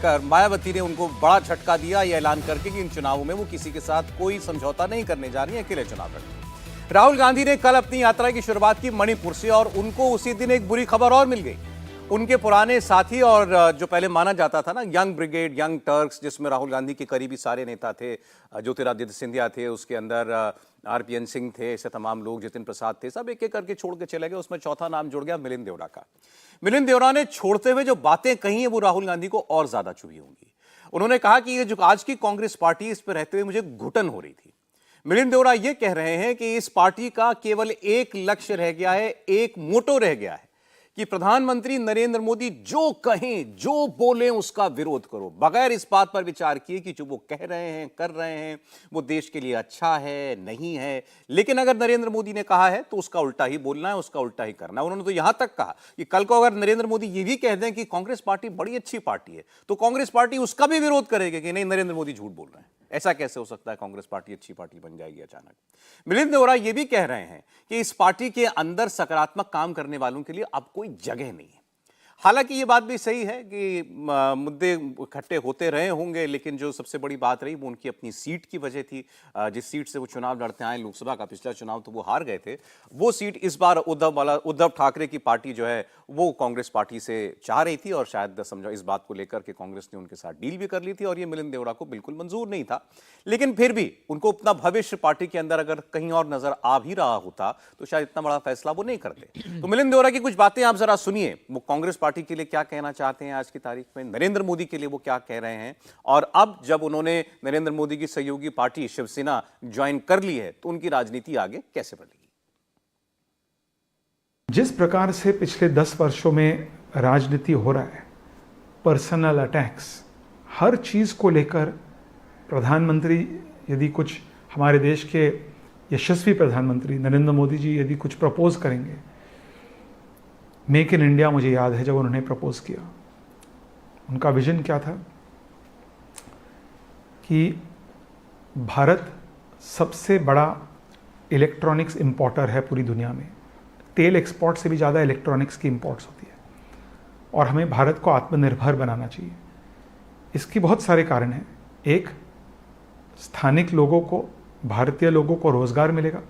लेकर मायावती ने उनको बड़ा झटका दिया, यह ऐलान करके कि इन चुनावों में वो किसी के साथ कोई समझौता नहीं करने जा रही है, अकेले चुनाव लड़ेंगे। राहुल गांधी ने कल अपनी यात्रा की शुरुआत की मणिपुर से और उनको उसी दिन एक बुरी खबर और मिल गई। उनके पुराने साथी और जो पहले माना जाता था ना यंग ब्रिगेड, यंग टर्क्स, जिसमें राहुल गांधी के करीबी सारे नेता थे, ज्योतिरादित्य सिंधिया थे, उसके अंदर आरपीएन सिंह थे, ऐसे तमाम लोग, जितिन प्रसाद थे, सब एक एक करके छोड़ के चले गए। उसमें चौथा नाम जुड़ गया मिलिंद देवड़ा का। मिलिंद देवड़ा ने छोड़ते हुए जो बातें कही हैं वो राहुल गांधी को और ज्यादा चुभी होंगी। उन्होंने कहा कि ये जो आज की कांग्रेस पार्टी, इस पर रहते हुए मुझे घुटन हो रही थी। मिलिंद देवड़ा ये कह रहे हैं कि इस पार्टी का केवल एक लक्ष्य रह गया है, एक मोटो रह गया है कि प्रधानमंत्री नरेंद्र मोदी जो कहें, जो बोलें, उसका विरोध करो, बगैर इस बात पर विचार किए कि जो वो कह रहे हैं, कर रहे हैं, वो देश के लिए अच्छा है, नहीं है। लेकिन अगर नरेंद्र मोदी ने कहा है तो उसका उल्टा ही बोलना है, उसका उल्टा ही करना है। उन्होंने तो यहां तक कहा कि कल को अगर नरेंद्र मोदी ये भी कह दें कि कांग्रेस पार्टी बड़ी अच्छी पार्टी है, तो कांग्रेस पार्टी उसका भी विरोध करेगी कि नहीं, नरेंद्र मोदी झूठ बोल रहे हैं। ऐसा कैसे हो सकता है, कांग्रेस पार्टी अच्छी पार्टी बन जाएगी अचानक? मिलिंद देवड़ा ये भी कह रहे हैं कि इस पार्टी के अंदर सकारात्मक काम करने वालों के लिए अब कोई जगह नहीं है। हालांकि ये बात भी सही है कि मुद्दे इकट्ठे होते रहे होंगे, लेकिन जो सबसे बड़ी बात रही वो उनकी अपनी सीट की वजह थी। जिस सीट से वो चुनाव लड़ते आए, लोकसभा का पिछला चुनाव तो वो हार गए थे, वो सीट इस बार उद्धव ठाकरे की पार्टी जो है वो कांग्रेस पार्टी से चाह रही थी, और शायद समझो इस बात को लेकर के कांग्रेस ने उनके साथ डील भी कर ली थी, और ये मिलिंद देवड़ा को बिल्कुल मंजूर नहीं था। लेकिन फिर भी उनको अपना भविष्य पार्टी के अंदर अगर कहीं और नजर आ भी रहा होता तो शायद इतना बड़ा फैसला वो नहीं करते। तो मिलिंद देवड़ा की कुछ बातें आप जरा सुनिए, वो कांग्रेस पार्टी के लिए क्या कहना चाहते हैं आज की तारीख में, नरेंद्र मोदी के लिए वो क्या कह रहे हैं, और अब जब उन्होंने नरेंद्र मोदी की सहयोगी पार्टी शिवसेना ज्वाइन कर ली है तो उनकी राजनीति आगे कैसे बढ़ेगी। जिस प्रकार से पिछले 10 वर्षों में राजनीति हो रहा है, पर्सनल अटैक्स, हर चीज को लेकर प्रधानमंत्री यदि कुछ, हमारे देश के यशस्वी प्रधानमंत्री नरेंद्र मोदी जी यदि कुछ प्रपोज करेंगे, मेक इन इंडिया, मुझे याद है जब उन्होंने प्रपोज किया, उनका विजन क्या था कि भारत सबसे बड़ा इलेक्ट्रॉनिक्स इंपोर्टर है पूरी दुनिया में। तेल एक्सपोर्ट से भी ज़्यादा इलेक्ट्रॉनिक्स की इंपोर्ट्स होती है, और हमें भारत को आत्मनिर्भर बनाना चाहिए। इसकी बहुत सारे कारण हैं। एक, स्थानिक लोगों को, भारतीय लोगों को रोजगार मिलेगा,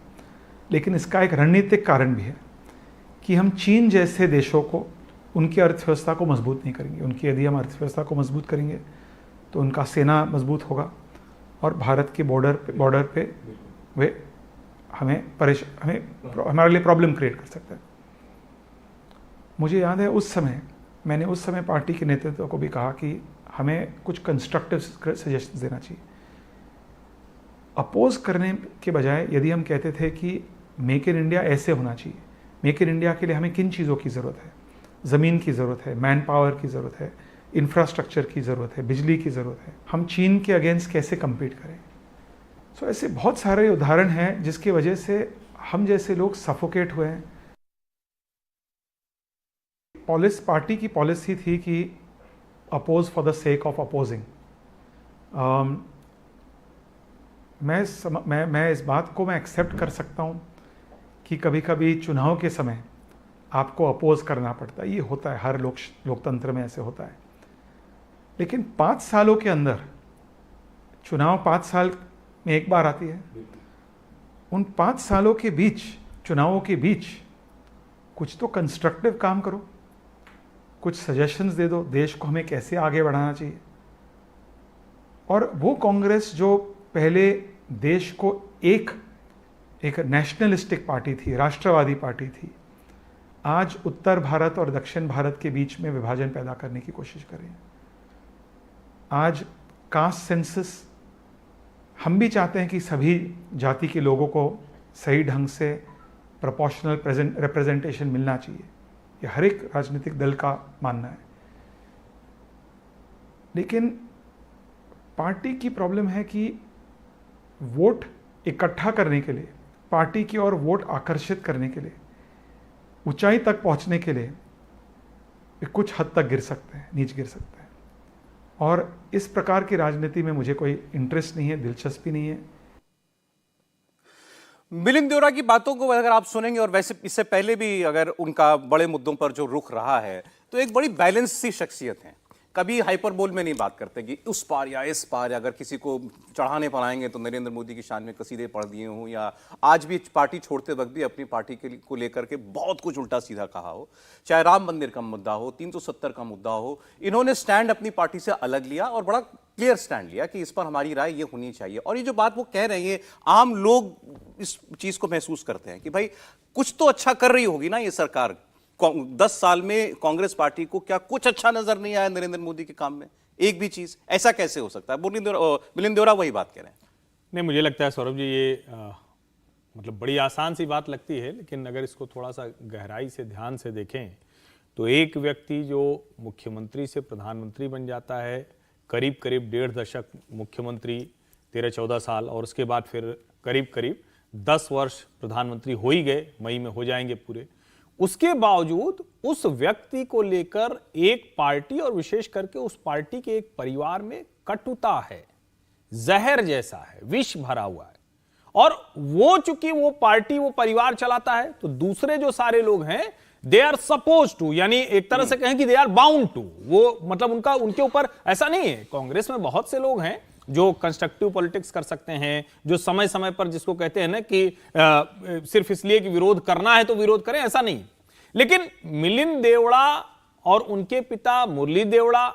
लेकिन इसका एक रणनीतिक कारण भी है कि हम चीन जैसे देशों को, उनकी अर्थव्यवस्था को मजबूत नहीं करेंगे। उनकी यदि हम अर्थव्यवस्था को मजबूत करेंगे तो उनका सेना मजबूत होगा, और भारत के बॉर्डर पे वे हमारे लिए प्रॉब्लम क्रिएट कर सकता है। मुझे याद है मैंने उस समय पार्टी के नेतृत्व को भी कहा कि हमें कुछ कंस्ट्रक्टिव सजेशंस देना चाहिए। अपोज करने के बजाय यदि हम कहते थे कि मेक इन इंडिया ऐसे होना चाहिए, मेक इन इंडिया के लिए हमें किन चीज़ों की ज़रूरत है, ज़मीन की ज़रूरत है, मैन पावर की ज़रूरत है, इंफ्रास्ट्रक्चर की ज़रूरत है, बिजली की ज़रूरत है, हम चीन के अगेंस्ट कैसे कम्पीट करें। सो ऐसे बहुत सारे उदाहरण हैं जिसकी वजह से हम जैसे लोग सफोकेट हुए हैं। पार्टी की पॉलिसी थी कि oppose for the sake of opposing. मैं इस बात को मैं एक्सेप्ट कर सकता हूँ कि कभी कभी चुनाव के समय आपको अपोज करना पड़ता है, ये होता है, हर लोकतंत्र में ऐसे होता है। लेकिन 5 सालों के अंदर, चुनाव 5 साल में एक बार आती है, उन 5 सालों के बीच, चुनावों के बीच कुछ तो कंस्ट्रक्टिव काम करो, कुछ सजेशंस दे दो देश को हमें कैसे आगे बढ़ाना चाहिए। और वो कांग्रेस जो पहले देश को एक नेशनलिस्टिक पार्टी थी, राष्ट्रवादी पार्टी थी, आज उत्तर भारत और दक्षिण भारत के बीच में विभाजन पैदा करने की कोशिश कर रही है। आज कास्ट सेंसस, हम भी चाहते हैं कि सभी जाति के लोगों को सही ढंग से प्रोपोर्शनल रिप्रेजेंटेशन मिलना चाहिए, ये हर एक राजनीतिक दल का मानना है। लेकिन पार्टी की प्रॉब्लम है कि वोट इकट्ठा करने के लिए, पार्टी की ओर वोट आकर्षित करने के लिए, ऊंचाई तक पहुंचने के लिए कुछ हद तक गिर सकते हैं, नीचे गिर सकते हैं। और इस प्रकार की राजनीति में मुझे कोई इंटरेस्ट नहीं है, दिलचस्पी नहीं है। मिलिंद देवड़ा की बातों को अगर आप सुनेंगे, और वैसे इससे पहले भी अगर उनका बड़े मुद्दों पर जो रुख रहा है, तो एक बड़ी बैलेंस सी शख्सियत है। कभी हाइपरबोल में नहीं बात करते कि उस पार या इस पार, या अगर किसी को चढ़ाने पर आएंगे तो नरेंद्र मोदी की शान में कसीदे पढ़ दिए हों, या आज भी पार्टी छोड़ते वक्त भी अपनी पार्टी को लेकर के बहुत कुछ उल्टा सीधा कहा हो, चाहे राम मंदिर का मुद्दा हो, 370 का मुद्दा हो, इन्होंने स्टैंड अपनी पार्टी से अलग लिया और बड़ा क्लियर स्टैंड लिया कि इस पर हमारी राय ये होनी चाहिए। और ये जो बात वो कह रहे हैं, आम लोग इस चीज को महसूस करते हैं कि भाई कुछ तो अच्छा कर रही होगी ना ये सरकार। 10 साल में कांग्रेस पार्टी को क्या कुछ अच्छा नजर नहीं आया नरेंद्र मोदी के काम में? एक भी चीज, ऐसा कैसे हो सकता है? मिलिंद देवरा वही बात कह रहे हैं। नहीं, मुझे लगता है सौरभ जी ये मतलब बड़ी आसान सी बात लगती है, लेकिन अगर इसको थोड़ा सा गहराई से ध्यान से देखें तो एक व्यक्ति जो मुख्यमंत्री से प्रधानमंत्री बन जाता है, करीब करीब 1.5 दशक मुख्यमंत्री, 13-14 साल, और उसके बाद फिर करीब करीब 10 वर्ष प्रधानमंत्री हो ही गए, मई में हो जाएंगे पूरे। उसके बावजूद उस व्यक्ति को लेकर एक पार्टी और विशेष करके उस पार्टी के एक परिवार में कटुता है, जहर जैसा है, विष भरा हुआ है। और वो चूंकि वो पार्टी वो परिवार चलाता है, तो दूसरे जो सारे लोग हैं दे आर सपोज टू, यानी एक तरह से कहें कि दे आर बाउंड टू, वो मतलब उनके ऊपर ऐसा नहीं है। कांग्रेस में बहुत से लोग हैं जो कंस्ट्रक्टिव पॉलिटिक्स कर सकते हैं, जो समय समय पर जिसको कहते हैं ना कि सिर्फ इसलिए कि विरोध करना है तो विरोध करें, ऐसा नहीं। लेकिन मिलिंद देवड़ा और उनके पिता मुरली देवड़ा,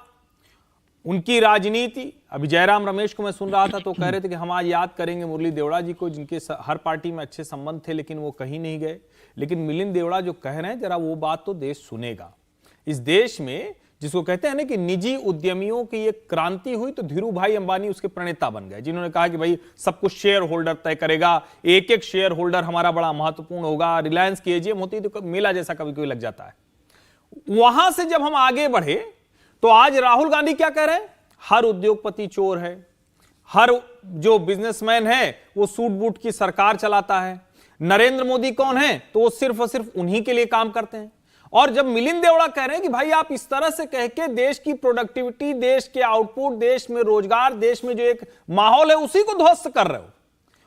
उनकी राजनीति, अभी जयराम रमेश को मैं सुन रहा था तो कह रहे थे कि हम आज याद करेंगे मुरली देवड़ा जी को, जिनके हर पार्टी में अच्छे संबंध थे लेकिन वो कहीं नहीं गए। लेकिन मिलिंद देवड़ा जो कह रहे हैं, जरा वो बात तो देश सुनेगा। इस देश में जिसको कहते हैं ना कि निजी उद्यमियों की एक क्रांति हुई, तो धीरू भाई अंबानी उसके प्रणेता बन गए, जिन्होंने कहा कि भाई सब कुछ शेयर होल्डर तय करेगा, एक एक शेयर होल्डर हमारा बड़ा महत्वपूर्ण होगा। रिलायंस की एजीएम होती तो मेला जैसा कभी कभी लग जाता है। वहां से जब हम आगे बढ़े तो आज राहुल गांधी क्या कह रहे हैं? हर उद्योगपति चोर है, हर जो बिजनेसमैन है वो सूट बूट की सरकार चलाता है। नरेंद्र मोदी कौन है? तो वो सिर्फ और सिर्फ उन्हीं के लिए काम करते हैं। और जब मिलिंद देवड़ा कह रहे हैं कि भाई आप इस तरह से कह के देश की प्रोडक्टिविटी, देश के आउटपुट, देश में रोजगार, देश में जो एक माहौल है उसी को ध्वस्त कर रहे हो।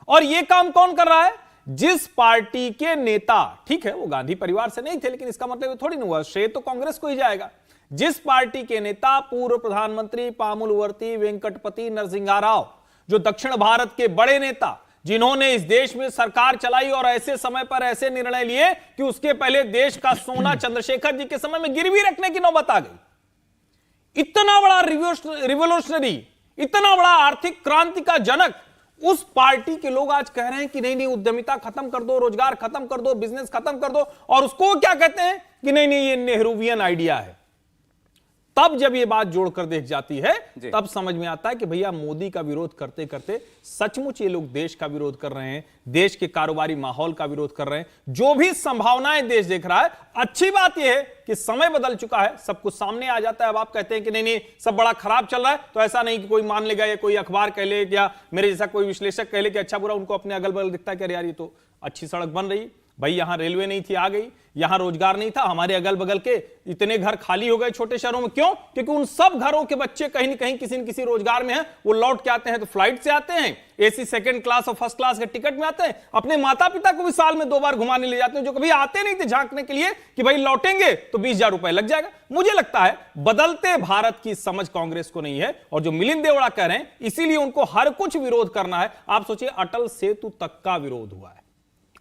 और ये काम कौन कर रहा है? जिस पार्टी के नेता, ठीक है वो गांधी परिवार से नहीं थे, लेकिन इसका मतलब थोड़ी नहीं हुआ श्रेय तो कांग्रेस को ही जाएगा। जिस पार्टी के नेता पूर्व प्रधानमंत्री पामुलवर्ती वेंकटपति नरसिंहा राव, जो दक्षिण भारत के बड़े नेता, जिन्होंने इस देश में सरकार चलाई और ऐसे समय पर ऐसे निर्णय लिए कि उसके पहले देश का सोना चंद्रशेखर जी के समय में गिरवी रखने की नौबत आ गई। इतना बड़ा रिवोल्यूशनरी, इतना बड़ा आर्थिक क्रांति का जनक, उस पार्टी के लोग आज कह रहे हैं कि नहीं नहीं उद्यमिता खत्म कर दो, रोजगार खत्म कर दो, बिजनेस खत्म कर दो। और उसको क्या कहते हैं कि नहीं नहीं ये नेहरूवियन आइडिया है। तब जब ये बात जोड़कर देख जाती है तब समझ में आता है कि भैया मोदी का विरोध करते करते सचमुच ये लोग देश का विरोध कर रहे हैं, देश के कारोबारी माहौल का विरोध कर रहे हैं। जो भी संभावनाएं देश देख रहा है, अच्छी बात यह है कि समय बदल चुका है, सब कुछ सामने आ जाता है। अब आप कहते हैं कि नहीं नहीं सब बड़ा खराब चल रहा है, तो ऐसा नहीं कि कोई मान लेगा या कोई अखबार कह ले या मेरे जैसा कोई विश्लेषक कह ले कि अच्छा बुरा उनको अपने अगल बगल दिखता है कि अरे यार ये तो अच्छी सड़क बन रही, भाई यहां रेलवे नहीं थी आ गई, यहां रोजगार नहीं था, हमारे अगल बगल के इतने घर खाली हो गए छोटे शहरों में। क्यों? क्योंकि उन सब घरों के बच्चे कहीं न कहीं किसी न किसी रोजगार में हैं। वो लौट के आते हैं तो फ्लाइट से आते हैं, एसी सेकंड क्लास और फर्स्ट क्लास के टिकट में आते हैं, अपने माता पिता को भी साल में 2 बार घुमाने ले जाते हैं, जो कभी आते नहीं थे झांकने के लिए कि भाई लौटेंगे तो 20,000 रुपए लग जाएगा। मुझे लगता है बदलते भारत की समझ कांग्रेस को नहीं है, और जो मिलिंद देवड़ा कह रहे हैं इसीलिए उनको हर कुछ विरोध करना है। आप सोचिए अटल सेतु तक का विरोध हुआ है,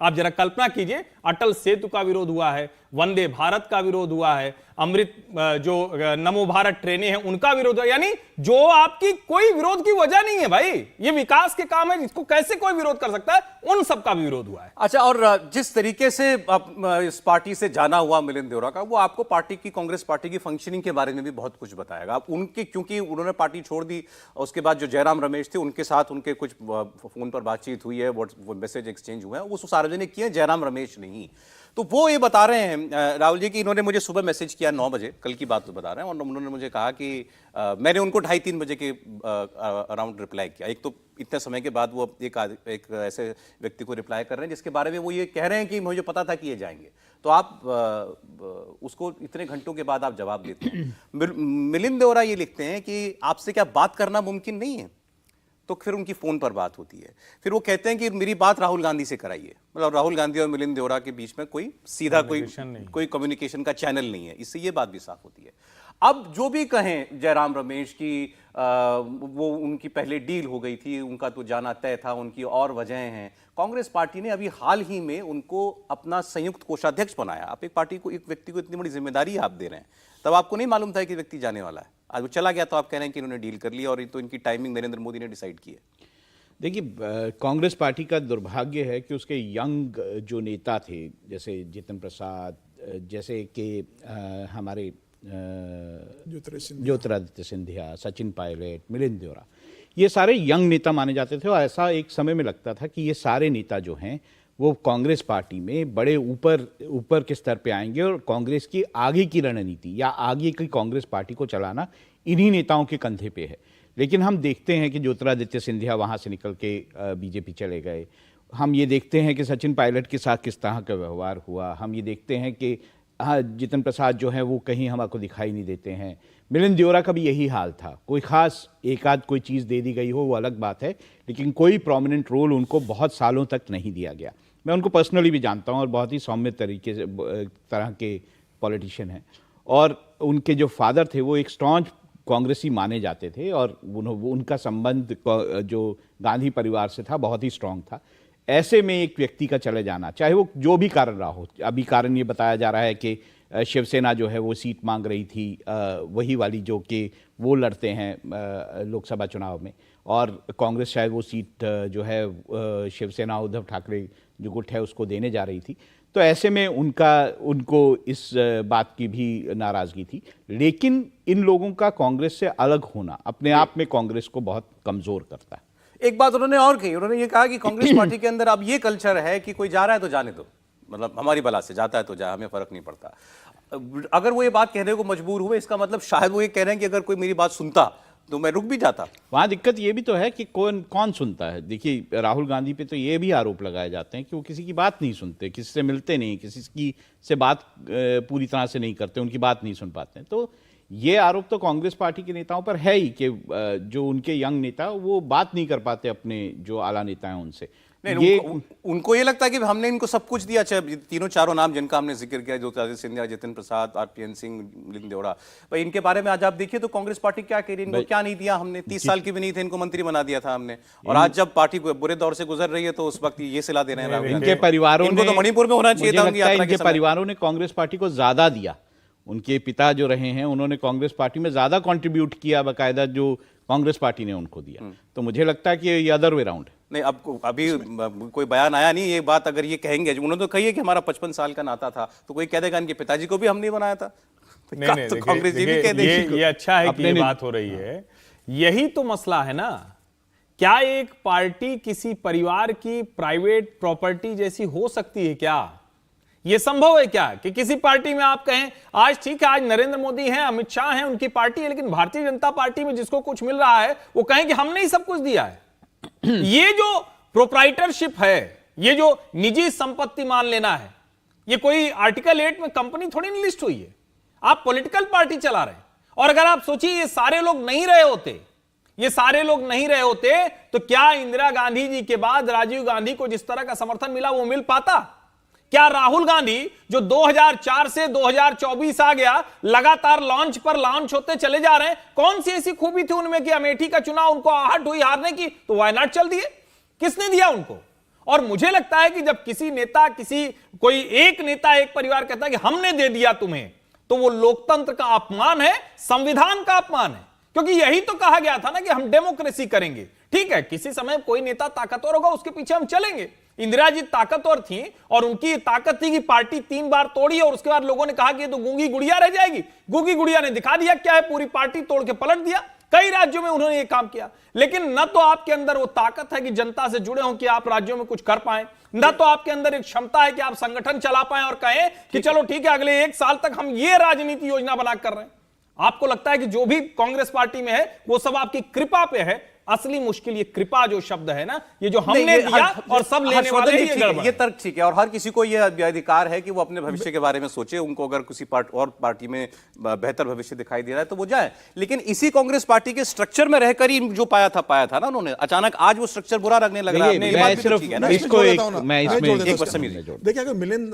आप जरा कल्पना कीजिए, अटल सेतु का विरोध हुआ है, वंदे भारत का विरोध हुआ है, अमृत जो नमो भारत ट्रेनें हैं उनका विरोध हुआ। यानी जो आपकी कोई विरोध की वजह नहीं है भाई, ये विकास के काम है, जिसको कैसे कोई विरोध कर सकता है, उन सब का भी विरोध हुआ है। अच्छा, और जिस तरीके से इस पार्टी से जाना हुआ मिलिंद देवरा का, वो आपको पार्टी की, कांग्रेस पार्टी की फंक्शनिंग के बारे में भी बहुत कुछ बताएगा। आप उनकी, क्योंकि उन्होंने पार्टी छोड़ दी, उसके बाद जो जयराम रमेश थे उनके साथ उनके कुछ फोन पर बातचीत हुई है, वो मैसेज एक्सचेंज हुआ है, वो सार्वजनिक किए, जयराम रमेश नहीं। तो वो ये बता रहे हैं राहुल जी कि इन्होंने मुझे सुबह मैसेज किया 9 बजे, कल की बात तो बता रहे हैं, और उन्होंने मुझे कहा कि मैंने उनको 2:30-3 बजे के अराउंड रिप्लाई किया। एक तो इतने समय के बाद वो एक ऐसे व्यक्ति को रिप्लाई कर रहे हैं जिसके बारे में वो ये कह रहे हैं कि मुझे पता था कि ये जाएंगे, तो आप उसको इतने घंटों के बाद आप जवाब देते हैं। मिलिंद देवरा ये लिखते हैं कि आपसे क्या बात करना मुमकिन नहीं है, तो फिर उनकी फोन पर बात होती है। फिर वो कहते हैं कि मेरी बात राहुल गांधी से कराइए। मतलब राहुल गांधी और मिलिंद देवरा के बीच में कोई सीधा कोई कम्युनिकेशन का चैनल नहीं है, इससे ये बात भी साफ होती है। अब जो भी कहें जयराम रमेश की वो उनकी पहले डील हो गई थी, उनका तो जाना तय था, उनकी और वजहें हैं। कांग्रेस पार्टी ने अभी हाल ही में उनको अपना संयुक्त कोषाध्यक्ष बनाया। आप एक पार्टी को, एक व्यक्ति को इतनी बड़ी जिम्मेदारी आप दे रहे हैं, तब आपको नहीं मालूम था कि व्यक्ति जाने वाला है। आज वो चला गया तो आप कह रहे हैं कि इन्होंने डील कर ली और ये तो इनकी टाइमिंग नरेंद्र मोदी ने डिसाइड की है। देखिए, कांग्रेस पार्टी का दुर्भाग्य है कि उसके यंग जो नेता थे, जैसे जितिन प्रसाद, जैसे कि हमारे ज्योतिरादित्य सिंधिया, सचिन पायलट, मिलिंद देवरा, ये सारे यंग नेता माने जाते थे और ऐसा एक समय में लगता था कि ये सारे नेता जो हैं वो कांग्रेस पार्टी में बड़े ऊपर के स्तर पे आएंगे और कांग्रेस की आगे की रणनीति या आगे की कांग्रेस पार्टी को चलाना इन्हीं नेताओं के कंधे पे है। लेकिन हम देखते हैं कि ज्योतिरादित्य सिंधिया वहाँ से निकल के बीजेपी चले गए। हम ये देखते हैं कि सचिन पायलट के साथ किस तरह का व्यवहार हुआ। हम ये देखते हैं कि जितिन प्रसाद जो हैं वो कहीं हमको दिखाई नहीं देते हैं। मिलिंद देवरा का भी यही हाल था। कोई खास एक आध कोई चीज़ दे दी गई हो वो अलग बात है, लेकिन कोई प्रोमिनेंट रोल उनको बहुत सालों तक नहीं दिया गया। मैं उनको पर्सनली भी जानता हूँ और बहुत ही सौम्य तरीके से तरह के पॉलिटिशियन हैं। और उनके जो फादर थे वो एक स्ट्रॉन्ग कांग्रेसी माने जाते थे और उनका संबंध जो गांधी परिवार से था बहुत ही स्ट्रांग था। ऐसे में एक व्यक्ति का चले जाना, चाहे वो जो भी कारण रहा हो, अभी कारण ये बताया जा रहा है कि शिवसेना जो है वो सीट मांग रही थी, वही वाली जो कि वो लड़ते हैं लोकसभा चुनाव में, और कांग्रेस शायद वो सीट जो है शिवसेना उद्धव ठाकरे जो गुट है उसको देने जा रही थी। तो ऐसे में उनको इस बात की भी नाराज़गी थी। लेकिन इन लोगों का कांग्रेस से अलग होना अपने आप में कांग्रेस को बहुत कमज़ोर करता है। एक बात उन्होंने और कही, उन्होंने ये कहा कि कांग्रेस पार्टी के अंदर अब ये कल्चर है कि कोई जा रहा है तो जाने दो, मतलब हमारी बला से जाता है तो जा, हमें फर्क नहीं पड़ता। अगर वो ये बात कहने को मजबूर हुए, इसका मतलब शायद वो ये कह रहे हैं कि अगर कोई मेरी बात सुनता तो मैं रुक भी जाता। वहाँ दिक्कत ये भी तो है कि कौन सुनता है। देखिए, राहुल गांधी पे तो ये भी आरोप लगाए जाते हैं कि वो किसी की बात नहीं सुनते, किसी से मिलते नहीं, किसी की से बात पूरी तरह से नहीं करते, उनकी बात नहीं सुन पाते हैं। तो ये आरोप तो कांग्रेस पार्टी के नेताओं पर है ही कि जो उनके यंग नेता वो बात नहीं कर पाते अपने जो आला नेता हैं उनसे। नहीं, उनको ये लगता है कि हमने इनको सब कुछ दिया। चाहे तीनों चारों नाम जिनका हमने जिक्र किया, ज्योतिरादित्य सिंधिया, जितिन प्रसाद, आरपीएन सिंह, मिलिंद देवरा, भाई इनके बारे में आज आप देखिए तो कांग्रेस पार्टी क्या कह रही है, इनको क्या नहीं दिया हमने। 30 साल की भी नहीं थे, इनको मंत्री बना दिया था हमने, और आज जब पार्टी बुरे दौर से गुजर रही है तो उस वक्त ये सिला दे रहे हैं। इनके परिवारों ने, तो मणिपुर में होना चाहिए था इनके परिवारों ने कांग्रेस पार्टी को ज्यादा दिया। उनके पिता जो रहे हैं उन्होंने कांग्रेस पार्टी में ज्यादा कंट्रीब्यूट किया बाकायदा जो कांग्रेस पार्टी ने उनको दिया। तो मुझे लगता है कि ये अदर वे राउंड है। नहीं, अब अभी कोई बयान आया नहीं। ये बात अगर ये कहेंगे, उन्होंने तो कही है कि हमारा 55 साल का नाता था, तो कोई कह देगा इनके पिताजी को भी हमने बनाया था। नहीं, तो कांग्रेस जी भी कह देगी। ये अच्छा है कि ये बात हो रही है। यही तो मसला है ना। क्या एक पार्टी किसी परिवार की प्राइवेट प्रॉपर्टी जैसी हो सकती है? क्या यह संभव है क्या कि किसी पार्टी में आप कहें आज ठीक है, आज नरेंद्र मोदी हैं, अमित शाह हैं, उनकी पार्टी है, लेकिन भारतीय जनता पार्टी में जिसको कुछ मिल रहा है वो कहें कि हमने ही सब कुछ दिया है। ये जो प्रोप्राइटरशिप है, ये जो निजी संपत्ति मान लेना है, ये कोई आर्टिकल 8 में कंपनी थोड़ी नहीं लिस्ट हुई है। आप पॉलिटिकल पार्टी चला रहे हैं। और अगर आप सोचिए ये सारे लोग नहीं रहे होते, तो क्या इंदिरा गांधी जी के बाद राजीव गांधी को जिस तरह का समर्थन मिला वो मिल पाता? क्या राहुल गांधी जो 2004 से 2024 आ गया, लगातार लॉन्च पर लॉन्च होते चले जा रहे हैं, कौन सी ऐसी खूबी थी उनमें कि अमेठी का चुनाव उनको आहट हुई हारने की तो वायनाड चल दिए? किसने दिया उनको? और मुझे लगता है कि जब किसी नेता, कोई एक नेता, एक परिवार कहता है कि हमने दे दिया तुम्हें, तो वो लोकतंत्र का अपमान है, संविधान का अपमान है। क्योंकि यही तो कहा गया था ना कि हम डेमोक्रेसी करेंगे। ठीक है, किसी समय कोई नेता ताकतवर होगा, उसके पीछे हम चलेंगे। इंदिरा जी ताकतवर थी और उनकी ताकत थी कि पार्टी 3 बार तोड़ी और उसके बाद लोगों ने कहा कि ये तो गूंगी गुड़िया रह जाएगी। गूंगी गुड़िया ने दिखा दिया क्या है, पूरी पार्टी तोड़ के पलट दिया। कई राज्यों में उन्होंने ये काम किया। लेकिन न तो आपके अंदर वो ताकत है कि जनता से जुड़े हो कि आप राज्यों में कुछ कर पाए, न तो आपके अंदर एक क्षमता है कि आप संगठन चला पाए और कहें कि चलो ठीक है, अगले 1 साल तक हम ये राजनीति योजना बना कर रहे हैं। आपको लगता है कि जो भी कांग्रेस पार्टी में है वो सब आपकी कृपा पे है, असली मुश्किल ये कृपा जो शब्द है ना, ये जो हमने नहीं, दिया और सब लेने वाले हर्षवर्धन जी, ही, ये ठीक है, गड़बड़ ये है। तर्क ठीक है और हर किसी को ये अधिकार है कि वो अपने भविष्य के बारे में सोचे। उनको अगर किसी पार्टी में बेहतर भविष्य दिखाई दे रहा है तो वो जाए, लेकिन इसी कांग्रेस पार्टी के स्ट्रक्चर में रहकर ही जो पाया था ना उन्होंने, अचानक आज वो स्ट्रक्चर बुरा लगने लग रहा है। देखिए, ये बात मैं भी तो सिर्फ ठीक है ना। इसको जोड़ एक देता हूं ना, मैं जोड़ इसमें देता हूं एक बार इसमें। समीर। देखिए, अगर मिलिंद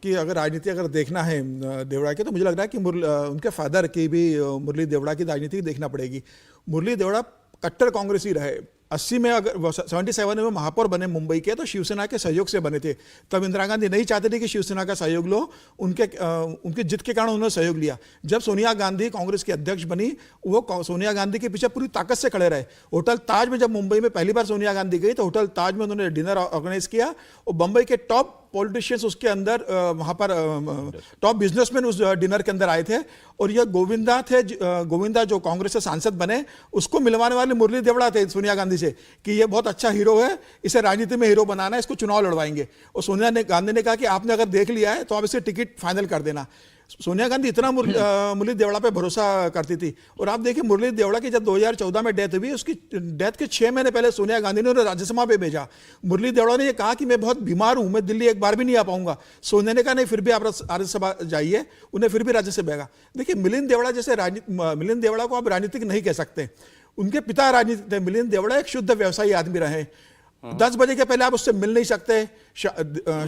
की अगर राजनीति अगर देखना है देवड़ा की, तो मुझे लग रहा है कि उनके फादर की भी मुरली देवड़ा की राजनीति देखना पड़ेगी। मुरली देवड़ा कट्टर कांग्रेसी रहे। 80 में अगर 77 में महापौर बने मुंबई के, तो शिवसेना के सहयोग से बने थे। तब इंदिरा गांधी नहीं चाहते थे कि शिवसेना का सहयोग लो, उनके जिद के कारण उन्होंने सहयोग लिया। जब सोनिया गांधी कांग्रेस की अध्यक्ष बनी, वो सोनिया गांधी के पीछे पूरी ताकत से खड़े रहे। होटल ताज में जब मुंबई में पहली बार सोनिया गांधी गई, तो होटल ताज में उन्होंने डिनर ऑर्गेनाइज किया और बम्बई के टॉप पॉलिटिशियंस उसके अंदर वहां पर टॉप बिजनेसमैन उस डिनर के अंदर आए थे। और ये गोविंदा जो कांग्रेस से सांसद बने, उसको मिलवाने वाले मुरली देवड़ा थे सोनिया गांधी से कि ये बहुत अच्छा हीरो है, इसे राजनीति में हीरो बनाना है, इसको चुनाव लड़वाएंगे। और सोनिया गांधी ने कहा कि आपने अगर देख लिया है तो आप इसे टिकट फाइनल कर देना। सोनिया गांधी इतना मुरली देवड़ा पे भरोसा करती थी। और आप देखिए, मुरली देवड़ा की जब 2014 में डेथ हुई, उसकी डेथ के 6 महीने पहले सोनिया गांधी ने उन्हें राज्यसभा पे भेजा। मुरली देवड़ा ने ये कहा कि मैं बहुत बीमार हूं, मैं दिल्ली एक बार भी नहीं आ पाऊंगा। सोनिया ने कहा नहीं, फिर भी आप राज्यसभा जाइए, उन्हें फिर भी राज्य से भेजा। देखिए, मिलिंद देवड़ा को आप राजनीतिक नहीं कह सकते। उनके पिता राजनीतिक थे। मिलिंद देवड़ा एक शुद्ध व्यवसायी आदमी रहे। 10 बजे के पहले आप उससे मिल नहीं सकते।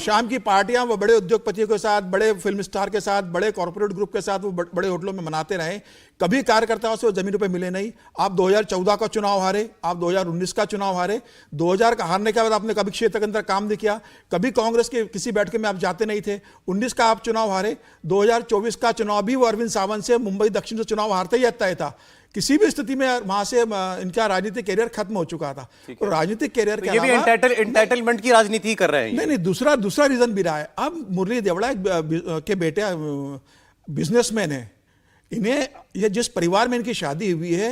शाम की पार्टियां वो बड़े उद्योगपतियों के साथ, बड़े फिल्म स्टार के साथ, बड़े कॉर्पोरेट ग्रुप के साथ वो बड़े होटलों में मनाते रहे। कभी कार्यकर्ताओं से वो जमीन पे मिले नहीं। आप 2014 का चुनाव हारे, आप 2019 का चुनाव हारे। 2000 का हारने के बाद आपने कभी क्षेत्र के अंदर काम नहीं किया, कभी कांग्रेस के किसी बैठक में आप जाते नहीं थे। 19 का आप चुनाव हारे। 2024 का चुनाव भी वो अरविंद सावंत से मुंबई दक्षिण से चुनाव हारते ही तय था। किसी भी स्थिति में वहां से इनका राजनीतिक कैरियर खत्म हो चुका था। और राजनीतिक कैरियर के ये भी एंटाइटलमेंट की राजनीति कर रहे हैं। नहीं, दूसरा रीजन भी रहा है। अब मुरली देवड़ा के बेटे बिजनेसमैन है। इन्हें ये जिस परिवार में इनकी शादी हुई है,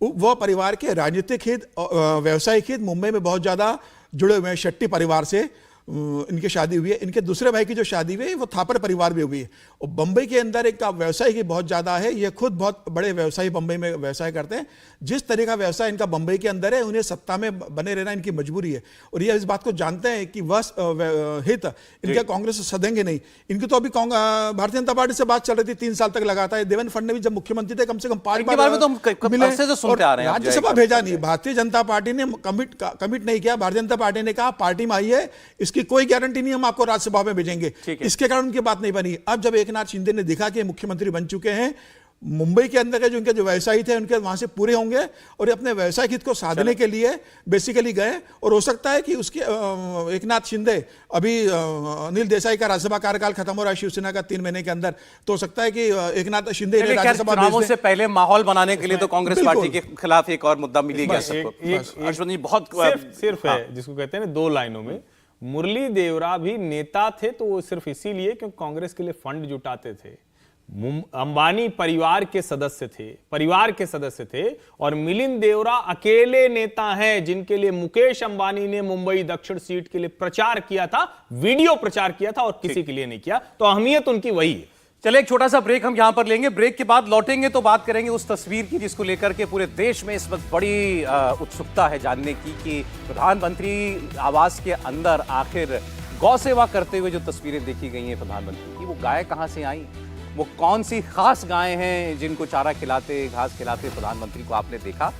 वह परिवार के राजनीतिक हित, व्यवसायिक हित मुंबई में बहुत ज्यादा जुड़े हुए हैं। शेट्टी परिवार से इनकी शादी हुई है। इनके दूसरे भाई की जो शादी हुई है वो थापर परिवार में हुई है। और बंबई के अंदर एक व्यवसाय की बहुत ज्यादा है। ये खुद बहुत बड़े व्यवसायी बंबई में व्यवसाय करते हैं। जिस तरह का व्यवसाय इनका बंबई के अंदर है, उन्हें सत्ता में बने रहना इनकी मजबूरी है। और ये इस बात को जानते हैं कि वह हित इनके कांग्रेस से सदेंगे नहीं। इनकी तो अभी भारतीय जनता पार्टी से बात चल रही थी 3 साल तक लगातार। देवेंद्र फडणवीस जब मुख्यमंत्री थे, कम से कम 5 बार मिले, राज्यसभा भेजा नहीं। भारतीय जनता पार्टी ने कमिट नहीं किया। भारतीय जनता पार्टी ने कहा पार्टी में आइए, इसकी कोई गारंटी नहीं हम आपको राज्यसभा में भेजेंगे। इसके कारण उनकी बात नहीं बनी। अब जब एकनाथ शिंदे ने देखा कि मुख्यमंत्री बन चुके हैं, मुंबई के अंदर के जो उनके व्यवसायी थे उनके वहां से पूरे होंगे और ये अपने व्यवसायिक हित को साधने के लिए बेसिकली गए। और हो सकता है कि उसके एकनाथ शिंदे, अभी अनिल देसाई का राज्यसभा कार्यकाल खत्म हो रहा है शिवसेना का 3 महीने के अंदर, तो हो सकता है कि एकनाथ शिंदे राज्यसभा चुनावों से पहले माहौल बनाने के लिए तो कांग्रेस पार्टी के खिलाफ एक और मुद्दा मिल गया सबको। हर्षवर्धन जी, बहुत सिर्फ है जिसको कहते हैं ना 2 लाइनों में, मुरली देवरा भी नेता थे तो वो सिर्फ इसीलिए क्योंकि कांग्रेस के लिए फंड जुटाते थे। अंबानी परिवार के सदस्य थे और मिलिंद देवरा अकेले नेता हैं जिनके लिए मुकेश अंबानी ने मुंबई दक्षिण सीट के लिए प्रचार किया था, वीडियो प्रचार किया था और किसी के लिए नहीं किया। तो अहमियत उनकी वही है। चले एक छोटा सा ब्रेक हम यहां पर लेंगे। ब्रेक के बाद लौटेंगे तो बात करेंगे उस तस्वीर की जिसको लेकर के पूरे देश में इस वक्त बड़ी उत्सुकता है जानने की कि प्रधानमंत्री आवास के अंदर आखिर गौ सेवा करते हुए जो तस्वीरें देखी गई हैं प्रधानमंत्री की, वो गाय कहां से आई, वो कौन सी खास गायें हैं जिनको चारा खिलाते, घास खिलाते प्रधानमंत्री को आपने देखा।